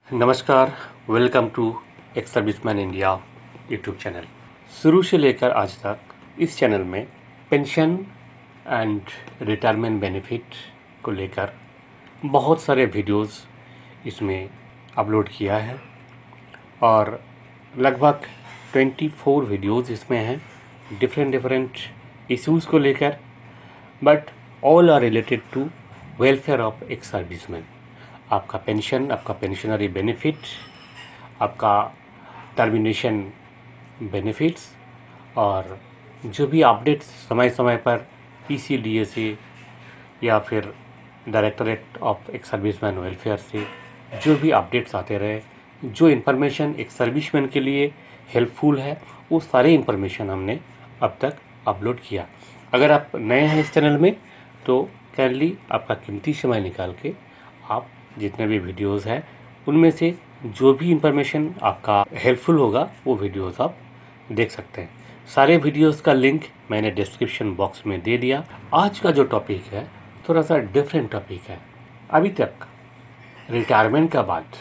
नमस्कार, welcome to ex serviceman India YouTube channel. शुरू से लेकर आज तक इस चैनल में पेंशन एंड रिटायरमेंट बेनिफिट को लेकर बहुत सारे वीडियोस इसमें अपलोड किया है और लगभग 24 वीडियोस इसमें हैं डिफरेंट इश्यूज़ को लेकर, but all are related to welfare of ex serviceman. आपका पेंशन, आपका पेंशनरी बेनिफिट, आपका टर्मिनेशन बेनिफिट्स और जो भी अपडेट्स समय समय पर PCDA से या फिर directorate of ex serviceman welfare से जो भी अपडेट्स आते रहे, जो इन्फॉर्मेशन एक सर्विसमैन के लिए हेल्पफुल है, वो सारे इन्फॉर्मेशन हमने अब तक अपलोड किया। अगर आप नए हैं इस चैनल में तो काइंडली आपका कीमती समय निकाल के आप जितने भी वीडियोस हैं उनमें से जो भी इंफॉर्मेशन आपका हेल्पफुल होगा वो वीडियोस आप देख सकते हैं। सारे वीडियोस का लिंक मैंने डिस्क्रिप्शन बॉक्स में दे दिया। आज का जो टॉपिक है थोड़ा सा डिफरेंट टॉपिक है। अभी तक रिटायरमेंट के बाद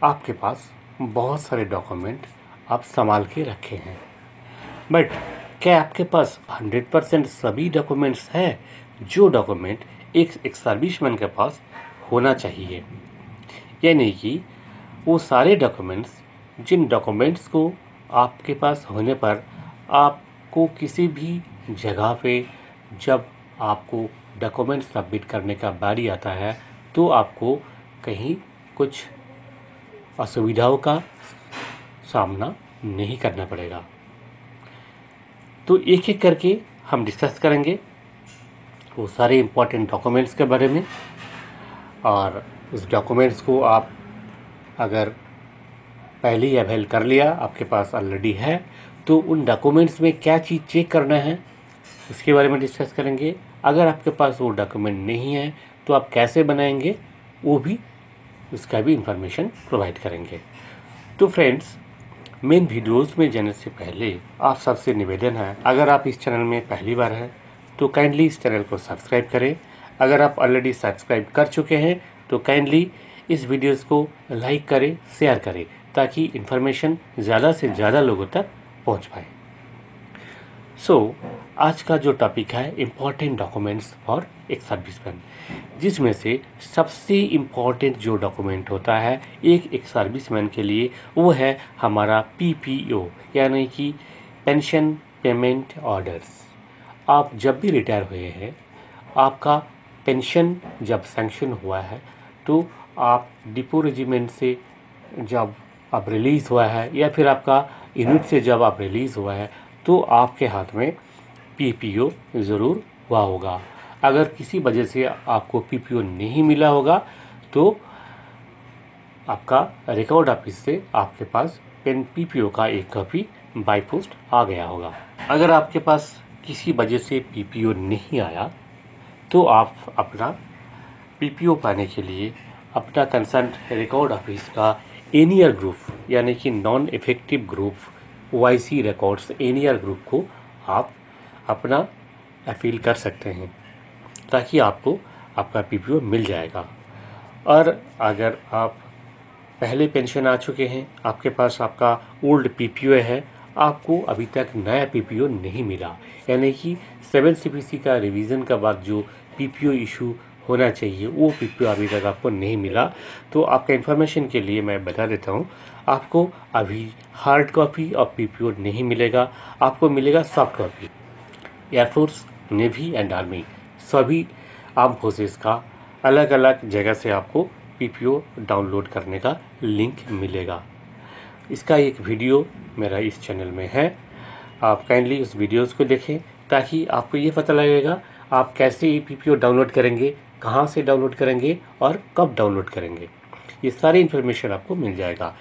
आपके पास बहुत सारे डॉक्यूमेंट आप संभाल के रखे हैं, बट क्या आपके पास 100% सभी डॉक्यूमेंट्स हैं जो डॉक्यूमेंट एक सर्विसमैन के पास होना चाहिए? यानी कि वो सारे डॉक्यूमेंट्स, जिन डॉक्यूमेंट्स को आपके पास होने पर आपको किसी भी जगह पे जब आपको डॉक्यूमेंट सबमिट करने का बारी आता है तो आपको कहीं कुछ असुविधाओं का सामना नहीं करना पड़ेगा। तो एक एक करके हम डिस्कस करेंगे वो सारे इम्पोर्टेंट डॉक्यूमेंट्स के बारे में, और उस डॉक्यूमेंट्स को आप अगर पहले ही अवेल कर लिया, आपके पास ऑलरेडी है, तो उन डॉक्यूमेंट्स में क्या चीज़ चेक करना है उसके बारे में डिस्कस करेंगे। अगर आपके पास वो डॉक्यूमेंट नहीं है तो आप कैसे बनाएंगे वो भी, उसका भी इंफॉर्मेशन प्रोवाइड करेंगे। तो फ्रेंड्स, मेन वीडियोज़ में जाने से पहले आप सबसे निवेदन है, अगर आप इस चैनल में पहली बार हैं तो काइंडली इस चैनल को सब्सक्राइब करें। अगर आप ऑलरेडी सब्सक्राइब कर चुके हैं तो काइंडली इस वीडियोस को लाइक करें, शेयर करें, ताकि इन्फॉर्मेशन ज़्यादा से ज़्यादा लोगों तक पहुंच पाए। आज का जो टॉपिक है इम्पॉर्टेंट डॉक्यूमेंट्स फॉर एक सर्विसमैन, जिसमें से सबसे इम्पॉर्टेंट जो डॉक्यूमेंट होता है एक सर्विसमैन के लिए वो है हमारा PPO, यानी कि पेंशन पेमेंट ऑर्डर्स। आप जब भी रिटायर हुए हैं, आपका पेंशन जब सैंक्शन हुआ है तो आप डिपो रेजिमेंट से जब आप रिलीज़ हुआ है या फिर आपका यूनिट से जब आप रिलीज़ हुआ है तो आपके हाथ में PPO ज़रूर हुआ होगा। अगर किसी वजह से आपको PPO नहीं मिला होगा तो आपका रिकॉर्ड ऑफिस से आपके पास PPO का एक कॉपी बाय पोस्ट आ गया होगा। अगर आपके पास किसी वजह से PPO नहीं आया तो आप अपना PPO पाने के लिए अपना कंसर्न रिकॉर्ड ऑफिस का एनियर ग्रुप, यानी कि non effective group OIC records inert group को आप अपना अपील कर सकते हैं, ताकि आपको आपका PPO मिल जाएगा। और अगर आप पहले पेंशन आ चुके हैं, आपके पास आपका ओल्ड PPO है, आपको अभी तक नया PPO नहीं मिला, यानी कि 7 CPC का रिवीजन के बाद जो PPO इशू होना चाहिए वो PPO अभी तक आपको नहीं मिला, तो आपका इन्फॉर्मेशन के लिए मैं बता देता हूँ, आपको अभी हार्ड कॉपी और PPO नहीं मिलेगा, आपको मिलेगा soft copy. Air force, navy and army सभी आर्म फोर्सेस का अलग अलग जगह से आपको PPO डाउनलोड करने का लिंक मिलेगा। इसका एक वीडियो मेरा इस चैनल में है, आप काइंडली उस वीडियोस को देखें ताकि आपको ये पता लगेगा आप कैसे PPO डाउनलोड करेंगे, कहाँ से डाउनलोड करेंगे और कब डाउनलोड करेंगे। ये सारी इन्फॉर्मेशन आपको मिल जाएगा।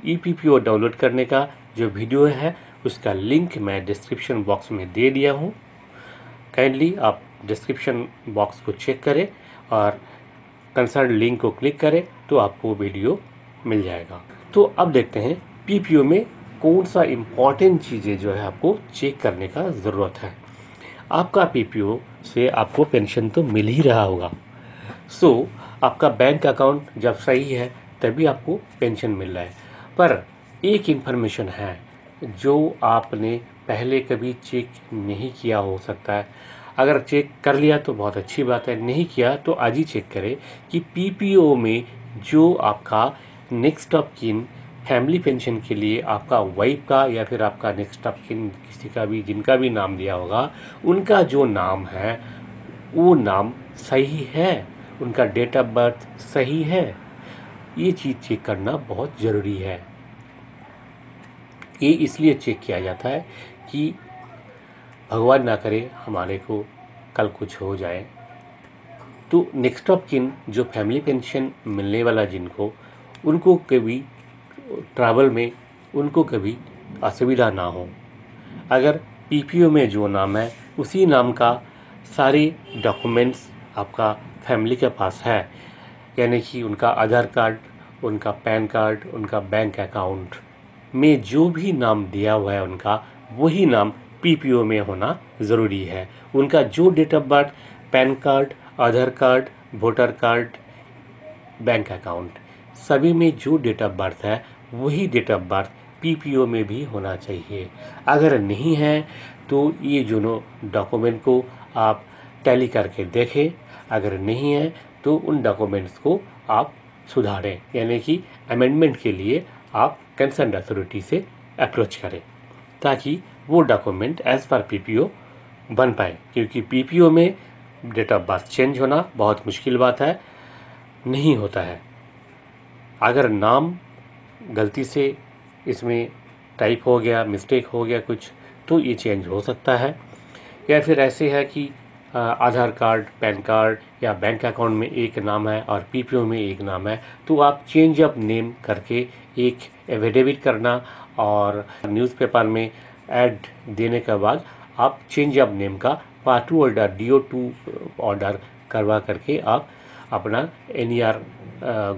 PPO डाउनलोड करने का जो वीडियो है उसका लिंक मैं डिस्क्रिप्शन बॉक्स में दे दिया हूँ। काइंडली आप डिस्क्रिप्शन बॉक्स को चेक करें और कंसर्न लिंक को क्लिक करें तो आपको वीडियो मिल जाएगा। तो अब देखते हैं PPO में कौन सा इम्पॉर्टेंट चीज़ें जो है आपको चेक करने का ज़रूरत है। आपका PPO से आपको पेंशन तो मिल ही रहा होगा, आपका बैंक अकाउंट जब सही है तभी आपको पेंशन मिल रहा है। पर एक इन्फॉर्मेशन है जो आपने पहले कभी चेक नहीं किया हो सकता है। अगर चेक कर लिया तो बहुत अच्छी बात है, नहीं किया तो आज ही चेक करें कि पीपीओ में जो आपका next of kin family pension के लिए आपका वाइफ का या फिर आपका नेक्स्ट ऑफ किन किसी का भी जिनका भी नाम दिया होगा, उनका जो नाम है वो नाम सही है, उनका डेट ऑफ बर्थ सही है। ये चीज़ चेक करना बहुत ज़रूरी है। ये इसलिए चेक किया जाता है कि भगवान ना करे हमारे को कल कुछ हो जाए तो नेक्स्ट ऑफ किन जो फैमिली पेंशन मिलने वाला जिनको, उनको कभी ट्रैवल में उनको कभी असुविधा ना हो। अगर पीपीओ में जो नाम है उसी नाम का सारे डॉक्यूमेंट्स आपका फैमिली के पास है, यानी कि उनका आधार कार्ड, उनका पैन कार्ड, उनका बैंक अकाउंट में जो भी नाम दिया हुआ है उनका वही नाम पीपीओ में होना ज़रूरी है। उनका जो date of birth, PAN card, Aadhaar card, voter card, bank account सभी में जो डेट ऑफ बर्थ है वही डेट ऑफ बर्थ पीपीओ में भी होना चाहिए। अगर नहीं है तो ये दोनों डॉक्यूमेंट को आप टैली करके देखें। अगर नहीं है तो उन डॉक्यूमेंट्स को आप सुधारें, यानी कि अमेंडमेंट के लिए आप कंसर्न अथॉरिटी से अप्रोच करें ताकि वो डॉक्यूमेंट एज पर पीपीओ बन पाए। क्योंकि पीपीओ में डेट ऑफ बर्थ चेंज होना बहुत मुश्किल बात है, नहीं होता है। अगर नाम गलती से इसमें टाइप हो गया, मिस्टेक हो गया कुछ, तो ये चेंज हो सकता है। या फिर ऐसे है कि आधार कार्ड, पैन कार्ड या बैंक अकाउंट में एक नाम है और पीपीओ में एक नाम है, तो आप चेंज ऑफ नेम करके एक एफिडेविट करना और न्यूज़पेपर में ऐड देने के बाद आप चेंज ऑफ नेम का पार्ट 2 ऑर्डर, DO2 ऑर्डर करवा करके आप अपना NER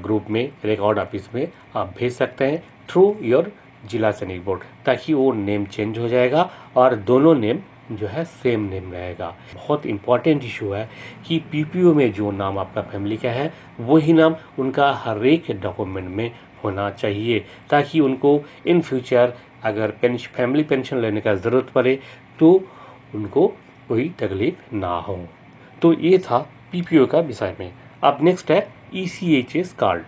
ग्रुप में, रिकॉर्ड ऑफिस में आप भेज सकते हैं थ्रू योर जिला सैनिक बोर्ड, ताकि वो नेम चेंज हो जाएगा और दोनों नेम जो है सेम नेम रहेगा। बहुत इम्पॉर्टेंट इशू है कि पीपीओ में जो नाम आपका फैमिली का है वही नाम उनका हर एक डॉक्यूमेंट में होना चाहिए, ताकि उनको इन फ्यूचर अगर फैमिली पेंशन लेने का ज़रूरत पड़े तो उनको कोई तकलीफ ना हो। तो ये था पीपीओ का विषय में। अब नेक्स्ट है ECHS कार्ड।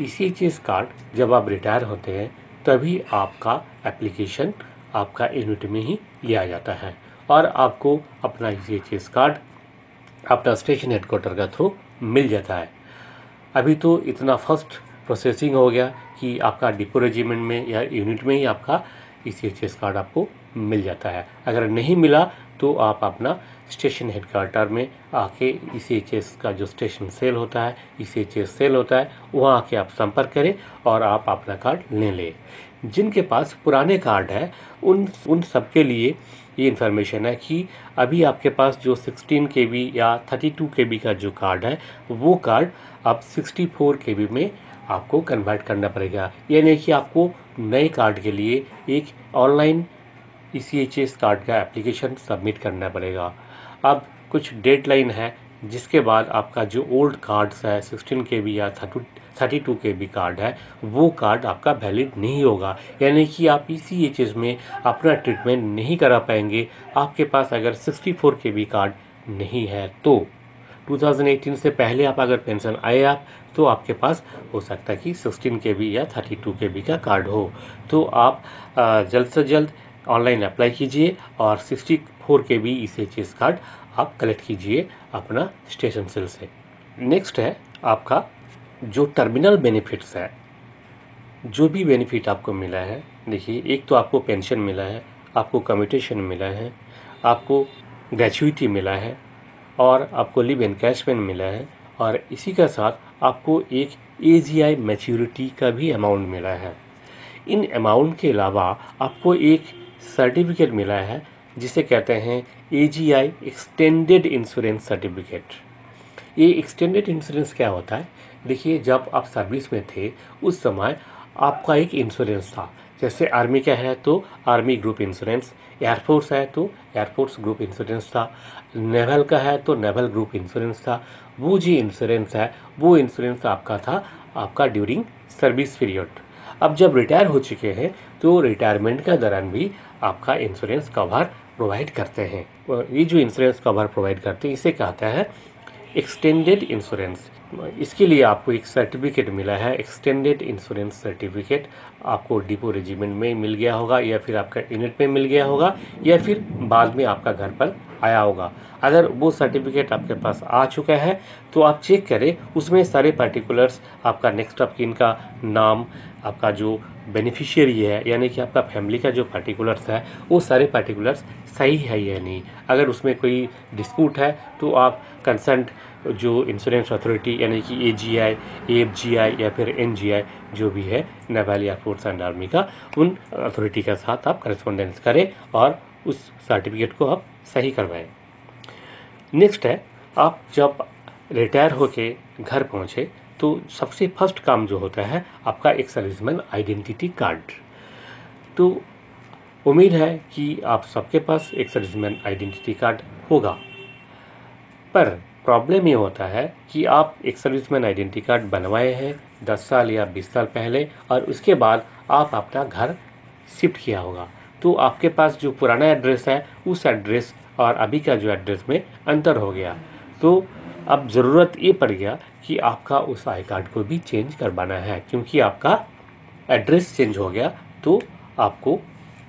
ECHS कार्ड जब आप रिटायर होते हैं तभी आपका एप्लीकेशन आपका यूनिट में ही लिया जाता है और आपको अपना ECHS कार्ड अपना स्टेशन हेडक्वार्टर का थ्रू मिल जाता है। अभी तो इतना फास्ट प्रोसेसिंग हो गया कि आपका डिपो रेजिमेंट में या यूनिट में ही आपका ECHS कार्ड आपको मिल जाता है। अगर नहीं मिला तो आप अपना स्टेशन हेडक्वार्टर में आके ECHS का जो स्टेशन सेल होता है, ECHS सेल होता है, वहाँ आके आप संपर्क करें और आप अपना कार्ड ले लें। जिनके पास पुराने कार्ड है उन सब के लिए ये इन्फॉर्मेशन है कि अभी आपके पास जो 16 KB या 32 KB का जो कार्ड है वो कार्ड अब 64 KB में आपको कन्वर्ट करना पड़ेगा। यानी कि आपको नए कार्ड के लिए एक ऑनलाइन ECHS कार्ड का एप्लीकेशन सबमिट करना पड़ेगा। अब कुछ डेडलाइन है जिसके बाद आपका जो ओल्ड कार्ड्स है 16 KB या 32 KB कार्ड है वो कार्ड आपका वैलिड नहीं होगा, यानी कि आप ECHS में अपना ट्रीटमेंट नहीं करा पाएंगे। आपके पास अगर 64 KB कार्ड नहीं है तो 2018 से पहले आप अगर पेंशन आए आप तो आपके पास हो सकता है कि 16 KB या 32 KB का कार्ड हो। तो आप जल्द से जल्द ऑनलाइन अप्लाई कीजिए और 64 KB ECHS कार्ड आप कलेक्ट कीजिए अपना स्टेशन सेल से। नेक्स्ट है आपका जो टर्मिनल बेनिफिट्स है, जो भी बेनिफिट आपको मिला है। देखिए, एक तो आपको पेंशन मिला है, आपको कम्यूटेशन मिला है, आपको ग्रेच्युइटी मिला है और आपको लिव एनकैशमेंट मिला है और इसी के साथ आपको एक AGI मैच्योरिटी का भी अमाउंट मिला है। इन अमाउंट के अलावा आपको एक सर्टिफिकेट मिला है जिसे कहते हैं AGI एक्सटेंडेड इंश्योरेंस सर्टिफिकेट। ये एक्सटेंडेड इंश्योरेंस क्या होता है? देखिए, जब आप सर्विस में थे उस समय आपका एक इंश्योरेंस था। जैसे आर्मी का है तो आर्मी ग्रुप इंश्योरेंस, एयरफोर्स है तो एयरफोर्स ग्रुप इंश्योरेंस था, नेवल का है तो नेवल ग्रुप इंश्योरेंस था। वो जो इंश्योरेंस है वो इंश्योरेंस आपका था आपका ड्यूरिंग सर्विस पीरियड। अब जब रिटायर हो चुके हैं तो रिटायरमेंट के दौरान भी आपका इंश्योरेंस कवर प्रोवाइड करते हैं। ये जो इंश्योरेंस कवर प्रोवाइड करते हैं इसे कहता है एक्सटेंडेड इंश्योरेंस। इसके लिए आपको एक सर्टिफिकेट मिला है, एक्सटेंडेड इंश्योरेंस सर्टिफिकेट। आपको डिपो रेजिमेंट में मिल गया होगा या फिर आपका यूनिट में मिल गया होगा या फिर बाद में आपका घर पर आया होगा। अगर वो सर्टिफिकेट आपके पास आ चुका है तो आप चेक करें, उसमें सारे पर्टिकुलर्स, आपका नेक्स्ट ऑफ किन का नाम, आपका जो बेनिफिशियरी है यानी कि आपका फैमिली का जो पर्टिकुलर्स है वो सारे पर्टिकुलर्स सही है या नहीं। अगर उसमें कोई डिस्प्यूट है तो आप कंसर्न्ड जो इंश्योरेंस अथॉरिटी यानी कि AGI, AFGI या फिर NGI जो भी है, नेवल एयरफोर्स एंड आर्मी का, उन अथॉरिटी के साथ आप करस्पॉन्डेंस करें और उस सर्टिफिकेट को आप सही करवाएं। नेक्स्ट है, आप जब रिटायर होके घर पहुँचे तो सबसे फर्स्ट काम जो होता है आपका एक सर्विसमैन आइडेंटिटी कार्ड। तो उम्मीद है कि आप सबके पास एक सर्विसमैन आइडेंटिटी कार्ड होगा, पर प्रॉब्लम ये होता है कि आप एक सर्विसमैन आइडेंटिटी कार्ड बनवाए हैं 10 साल या 20 साल पहले और उसके बाद आप अपना घर शिफ्ट किया होगा, तो आपके पास जो पुराना एड्रेस है उस एड्रेस और अभी का जो एड्रेस में अंतर हो गया। तो अब ज़रूरत ये पड़ गया कि आपका उस आई कार्ड को भी चेंज करवाना है, क्योंकि आपका एड्रेस चेंज हो गया तो आपको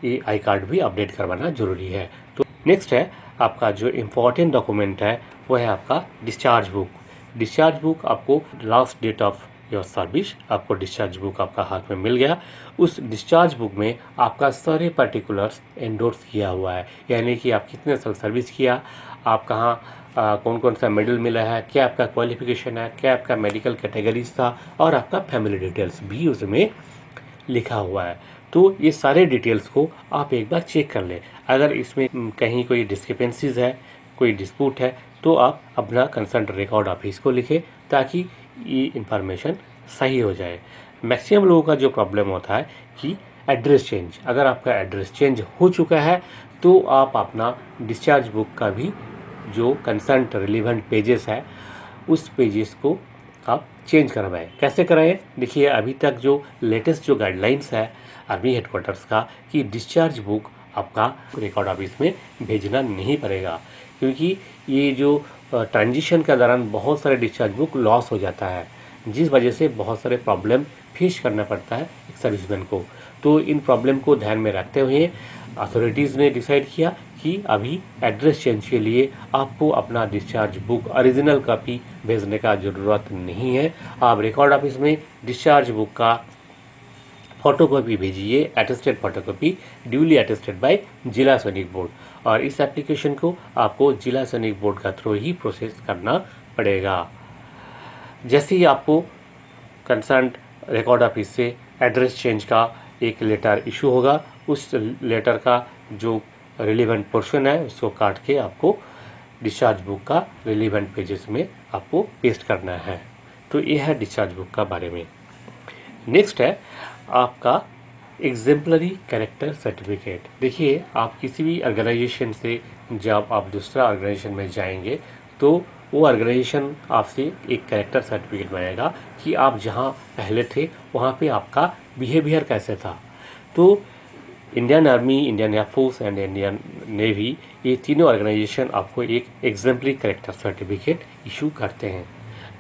ये आई कार्ड भी अपडेट करवाना ज़रूरी है। तो नेक्स्ट है, आपका जो इम्पोर्टेंट डॉक्यूमेंट है वो है आपका डिस्चार्ज बुक। डिस्चार्ज बुक आपको last date of your service, आपको डिस्चार्ज बुक आपका हाथ में मिल गया। उस डिस्चार्ज बुक में आपका सारे पर्टिकुलर्स एंडोर्स किया हुआ है, यानी कि आप कितने साल सर्विस किया, आप कहाँ कौन कौन सा मेडल मिला है, क्या आपका क्वालिफिकेशन है, क्या आपका मेडिकल कैटेगरीज था और आपका फैमिली डिटेल्स भी उसमें लिखा हुआ है। तो ये सारे डिटेल्स को आप एक बार चेक कर लें। अगर इसमें कहीं कोई डिस्क्रिपेंसीज है, कोई डिस्प्यूट है, तो आप अपना कंसर्न रिकॉर्ड ऑफिस को लिखें ताकि ये इंफॉर्मेशन सही हो जाए। मैक्सिमम लोगों का जो प्रॉब्लम होता है कि एड्रेस चेंज, अगर आपका एड्रेस चेंज हो चुका है तो आप अपना डिस्चार्ज बुक का भी जो कंसर्न रिलीवेंट पेजेस है उस पेजेस को आप चेंज करवाएं। कैसे कराएं? देखिए, अभी तक जो लेटेस्ट जो गाइडलाइंस है आर्मी हेडक्वार्टर्स का कि डिस्चार्ज बुक आपका रिकॉर्ड ऑफिस में भेजना नहीं पड़ेगा, क्योंकि ये जो ट्रांजिशन के दौरान बहुत सारे डिस्चार्ज बुक लॉस हो जाता है, जिस वजह से बहुत सारे प्रॉब्लम फेस करना पड़ता है एक सर्विसमैन को। तो इन प्रॉब्लम को ध्यान में रखते हुए अथॉरिटीज़ ने डिसाइड किया कि अभी एड्रेस चेंज के लिए आपको अपना डिस्चार्ज बुक ओरिजिनल कॉपी भेजने का ज़रूरत नहीं है। आप रिकॉर्ड ऑफिस में डिस्चार्ज बुक का फोटोकॉपी भेजिए, attested photocopy duly attested bye जिला सैनिक बोर्ड, और इस एप्लीकेशन को आपको जिला सैनिक बोर्ड का थ्रू ही प्रोसेस करना पड़ेगा। जैसे ही आपको कंसर्न रिकॉर्ड ऑफिस से एड्रेस चेंज का एक लेटर इशू होगा, उस लेटर का जो रिलीवेंट पोर्शन है उसको काट के आपको डिस्चार्ज बुक का रिलीवेंट पेजेस में आपको पेस्ट करना है। तो ये है डिस्चार्ज बुक का बारे में। नेक्स्ट है आपका एग्जेम्पलरी कैरेक्टर सर्टिफिकेट। देखिए, आप किसी भी ऑर्गेनाइजेशन से जब आप दूसरा ऑर्गेनाइजेशन में जाएंगे तो वो ऑर्गेनाइजेशन आपसे एक कैरेक्टर सर्टिफिकेट मांगेगा कि आप जहाँ पहले थे वहाँ पे आपका बिहेवियर कैसे था। तो Indian army, Indian air force and Indian navy, ये तीनों ऑर्गेनाइजेशन आपको एक एग्जेम्पलरी कैरेक्टर सर्टिफिकेट इशू करते हैं।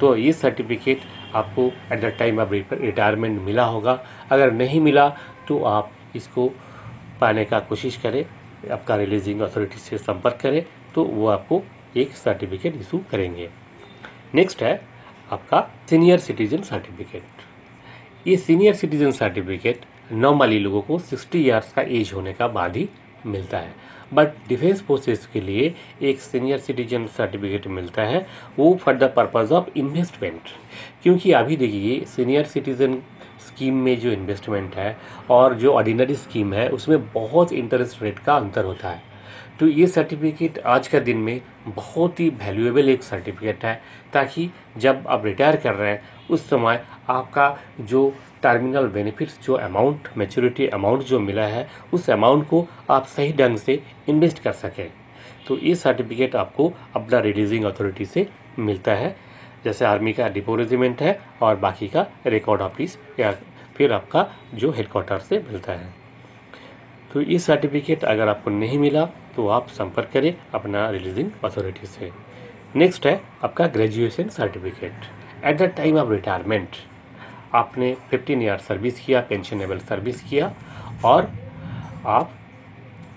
तो ये सर्टिफिकेट आपको at the time of retirement मिला होगा। अगर नहीं मिला तो आप इसको पाने का कोशिश करें, आपका रिलीजिंग अथॉरिटी से संपर्क करें तो वो आपको एक सर्टिफिकेट इशू करेंगे। नेक्स्ट है आपका सीनियर सिटीजन सर्टिफिकेट। ये सीनियर सिटीजन सर्टिफिकेट नॉर्मली लोगों को 60 ईयर्स का एज होने का बाद ही मिलता है, बट डिफेंस फोर्सेस के लिए एक सीनियर सिटीजन सर्टिफिकेट मिलता है, वो for the purpose of investment. क्योंकि अभी देखिए, सीनियर सिटीजन स्कीम में जो इन्वेस्टमेंट है और जो ऑर्डिनरी स्कीम है उसमें बहुत इंटरेस्ट रेट का अंतर होता है। तो ये सर्टिफिकेट आज का दिन में बहुत ही वैल्यूएबल एक सर्टिफिकेट है, ताकि जब आप रिटायर कर रहे हैं उस समय आपका जो टर्मिनल बेनिफिट्स, जो अमाउंट, मैच्योरिटी अमाउंट जो मिला है, उस अमाउंट को आप सही ढंग से इन्वेस्ट कर सकें। तो ये सर्टिफिकेट आपको अपना रिलीजिंग अथॉरिटी से मिलता है, जैसे आर्मी का डिपो रेजिमेंट है और बाकी का रिकॉर्ड ऑफिस या फिर आपका जो हेडक्वार्टर से मिलता है। तो ये सर्टिफिकेट अगर आपको नहीं मिला तो आप संपर्क करें अपना रिलीजिंग अथॉरिटी से। नेक्स्ट है आपका graduation certificate. At the time of retirement आपने 15 ईयर सर्विस किया, पेंशनेबल सर्विस किया और आप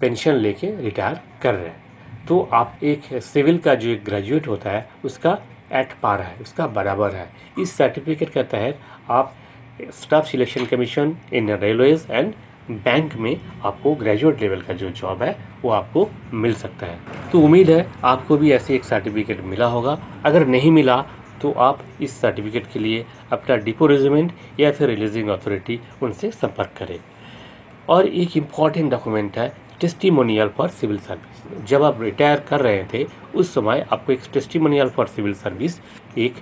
पेंशन लेके रिटायर कर रहे हैं, तो आप एक सिविल का जो एक ग्रेजुएट होता है उसका एट पार है, उसका बराबर है। इस सर्टिफिकेट के तहत आप staff selection commission in railways and bank में आपको ग्रेजुएट लेवल का जो जॉब है वो आपको मिल सकता है। तो उम्मीद है आपको भी ऐसे एक सर्टिफिकेट मिला होगा। अगर नहीं मिला तो आप इस सर्टिफिकेट के लिए अपना डिपो रेजिमेंट या फिर रिलीजिंग अथॉरिटी उनसे संपर्क करें। और एक इम्पॉर्टेंट डॉक्यूमेंट है टेस्टिमोनियल फॉर सिविल सर्विस। जब आप रिटायर कर रहे थे उस समय आपको एक टेस्टिमोनियल फॉर सिविल सर्विस एक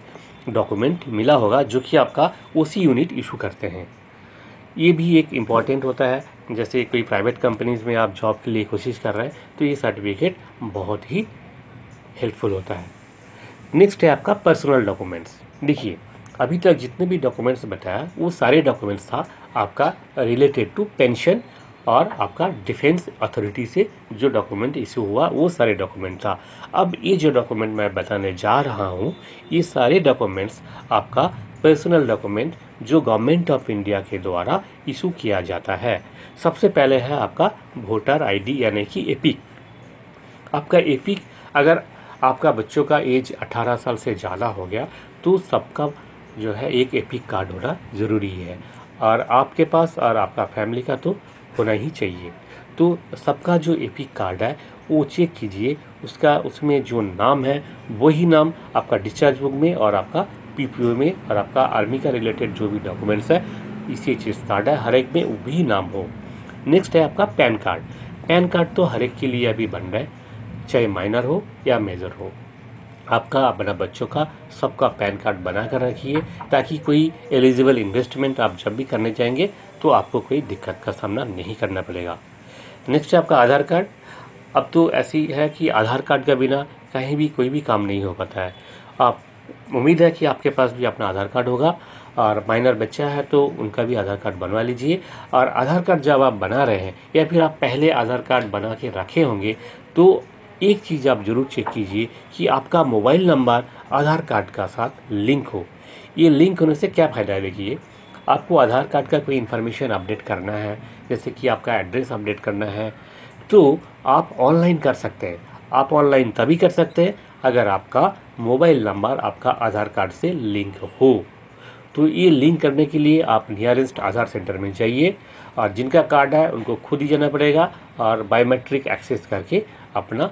डॉक्यूमेंट मिला होगा जो कि आपका ओसी यूनिट इशू करते हैं। ये भी एक इम्पॉर्टेंट होता है, जैसे कोई प्राइवेट कंपनीज में आप जॉब के लिए कोशिश कर रहे हैं तो ये सर्टिफिकेट बहुत ही हेल्पफुल होता है। नेक्स्ट है आपका पर्सनल डॉक्यूमेंट्स। देखिए अभी तक जितने भी डॉक्यूमेंट्स बताया वो सारे डॉक्यूमेंट्स था आपका रिलेटेड टू पेंशन और आपका डिफेंस अथॉरिटी से जो डॉक्यूमेंट इशू हुआ वो सारे डॉक्यूमेंट था। अब ये जो डॉक्यूमेंट मैं बताने जा रहा हूँ ये सारे डॉक्यूमेंट्स आपका पर्सनल डॉक्यूमेंट जो गवर्नमेंट ऑफ इंडिया के द्वारा इशू किया जाता है। सबसे पहले है आपका वोटर आईडी यानी कि एपिक। आपका एपिक अगर आपका बच्चों का एज 18 साल से ज़्यादा हो गया तो सबका जो है एक एपिक कार्ड होना ज़रूरी है, और आपके पास और आपका फैमिली का तो होना ही चाहिए। तो सबका जो एपिक कार्ड है वो चेक कीजिए, उसमें जो नाम है वही नाम आपका डिस्चार्ज बुक में और आपका पीपीओ में और आपका आर्मी का रिलेटेड जो भी डॉक्यूमेंट्स है इसी चीज़ कार्ड है हर एक में वही नाम हो। नेक्स्ट है आपका पैन कार्ड। पैन कार्ड तो हर एक के लिए अभी बन रहा है, चाहे माइनर हो या मेजर हो। आपका अपना बच्चों का सबका पैन कार्ड बना कर रखिए ताकि कोई एलिजिबल इन्वेस्टमेंट आप जब भी करने जाएंगे तो आपको कोई दिक्कत का सामना नहीं करना पड़ेगा। नेक्स्ट है आपका आधार कार्ड। अब तो ऐसी है कि आधार कार्ड के बिना कहीं भी कोई भी काम नहीं हो पाता है। आप उम्मीद है कि आपके पास भी अपना आधार कार्ड होगा, और माइनर बच्चा है तो उनका भी आधार कार्ड बनवा लीजिए। और आधार कार्ड जब आप बना रहे हैं या फिर आप पहले आधार कार्ड बना के रखे होंगे तो एक चीज़ आप ज़रूर चेक कीजिए कि आपका मोबाइल नंबर आधार कार्ड का साथ लिंक हो। ये लिंक होने से क्या फ़ायदा है, देखिए आपको आधार कार्ड का कोई इन्फॉर्मेशन अपडेट करना है, जैसे कि आपका एड्रेस अपडेट करना है, तो आप ऑनलाइन कर सकते हैं। आप ऑनलाइन तभी कर सकते हैं अगर आपका मोबाइल नंबर आपका आधार कार्ड से लिंक हो। तो ये लिंक करने के लिए आप नियरेस्ट आधार सेंटर में जाइए, और जिनका कार्ड है उनको खुद ही जाना पड़ेगा और बायोमेट्रिक एक्सेस करके अपना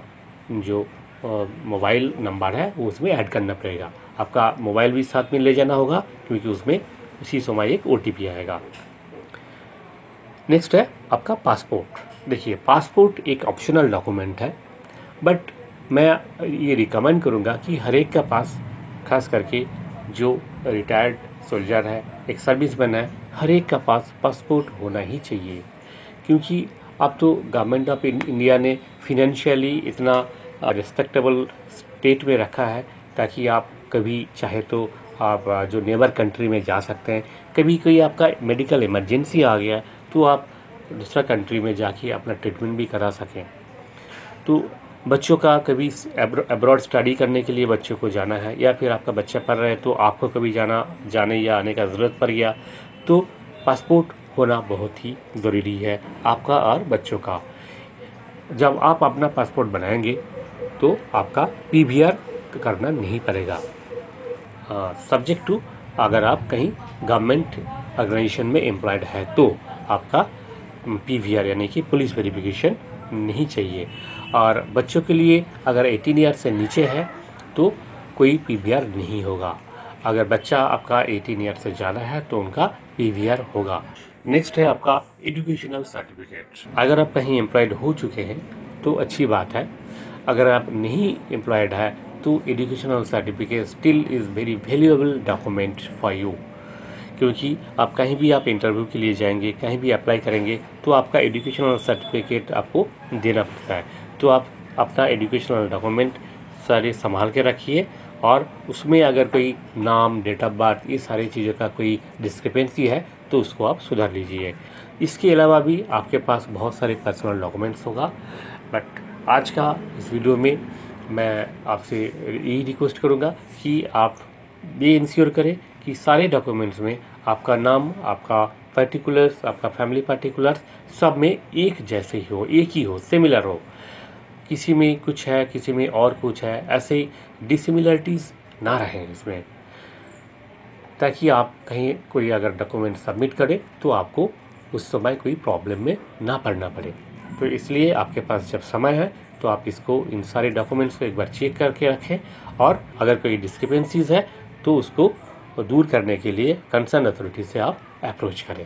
जो मोबाइल नंबर है वो उसमें ऐड करना पड़ेगा। आपका मोबाइल भी साथ में ले जाना होगा क्योंकि उसमें उसी समय एक OTP आएगा। नेक्स्ट है आपका पासपोर्ट। देखिए पासपोर्ट एक ऑप्शनल डॉक्यूमेंट है, बट मैं ये रिकमेंड करूँगा कि हर एक का पास, खास करके जो रिटायर्ड सोल्जर है, एक सर्विसमैन है, हर एक का पास पासपोर्ट होना ही चाहिए। क्योंकि अब तो गवर्नमेंट ऑफ इंडिया ने फिनेंशियली इतना रिस्पेक्टेबल स्टेट में रखा है ताकि आप कभी चाहे तो आप जो नेबर कंट्री में जा सकते हैं। कभी कोई आपका मेडिकल इमरजेंसी आ गया तो आप दूसरा कंट्री में जाके अपना ट्रीटमेंट भी करा सकें। तो बच्चों का कभी अब्रॉड स्टडी करने के लिए बच्चों को जाना है, या फिर आपका बच्चा पढ़ रहा है तो आपको कभी जाने या आने का ज़रूरत पड़ गया, तो पासपोर्ट होना बहुत ही ज़रूरी है आपका और बच्चों का। जब आप अपना पासपोर्ट बनाएंगे तो आपका PVR करना नहीं पड़ेगा। सब्जेक्ट टू अगर आप कहीं गवर्नमेंट ऑर्गेनाइजेशन में एम्प्लॉयड है तो आपका PVR यानी कि पुलिस वेरिफिकेशन नहीं चाहिए। और बच्चों के लिए अगर 18 ईयर से नीचे है तो कोई PVR नहीं होगा। अगर बच्चा आपका 18 ईयर से ज़्यादा है तो उनका PVR होगा। नेक्स्ट है आपका एजुकेशनल सर्टिफिकेट। अगर आप कहीं एम्प्लॉयड हो चुके हैं तो अच्छी बात है, अगर आप नहीं एम्प्लॉयड है तो educational certificate still is very valuable document for you, क्योंकि आप कहीं भी आप इंटरव्यू के लिए जाएंगे, कहीं भी अप्लाई करेंगे तो आपका एजुकेशनल सर्टिफिकेट आपको देना पड़ता है। तो आप अपना एजुकेशनल डॉक्यूमेंट सारे संभाल के रखिए, और उसमें अगर कोई नाम, डेट ऑफ बर्थ, ये सारी चीज़ों का कोई डिस्क्रिपेंसी है तो उसको आप सुधार लीजिए। इसके अलावा भी आपके पास बहुत सारे पर्सनल डॉक्यूमेंट्स होगा, बट आज का इस वीडियो में मैं आपसे यही रिक्वेस्ट करूँगा कि आप ये इंश्योर करें कि सारे डॉक्यूमेंट्स में आपका नाम, आपका पर्टिकुलर्स, आपका फैमिली पर्टिकुलर्स सब में एक जैसे ही हो, एक ही हो, सिमिलर हो। किसी में कुछ है, किसी में और कुछ है, ऐसे डिसिमिलरिटीज़ ना रहें इसमें, ताकि आप कहीं कोई अगर डॉक्यूमेंट सबमिट करें तो आपको उस समय कोई प्रॉब्लम में ना पड़ना पड़े। तो इसलिए आपके पास जब समय है तो आप इसको, इन सारे डॉक्यूमेंट्स को एक बार चेक करके रखें, और अगर कोई डिस्क्रिपेंसीज है तो उसको दूर करने के लिए कंसर्न अथॉरिटी से आप अप्रोच करें।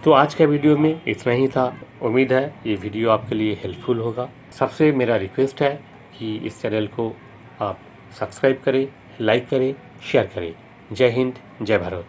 तो आज का वीडियो में इतना ही था। उम्मीद है ये वीडियो आपके लिए हेल्पफुल होगा। सबसे मेरा रिक्वेस्ट है कि इस चैनल को आप सब्सक्राइब करें, लाइक करें, शेयर करें। जय हिंद, जय भारत।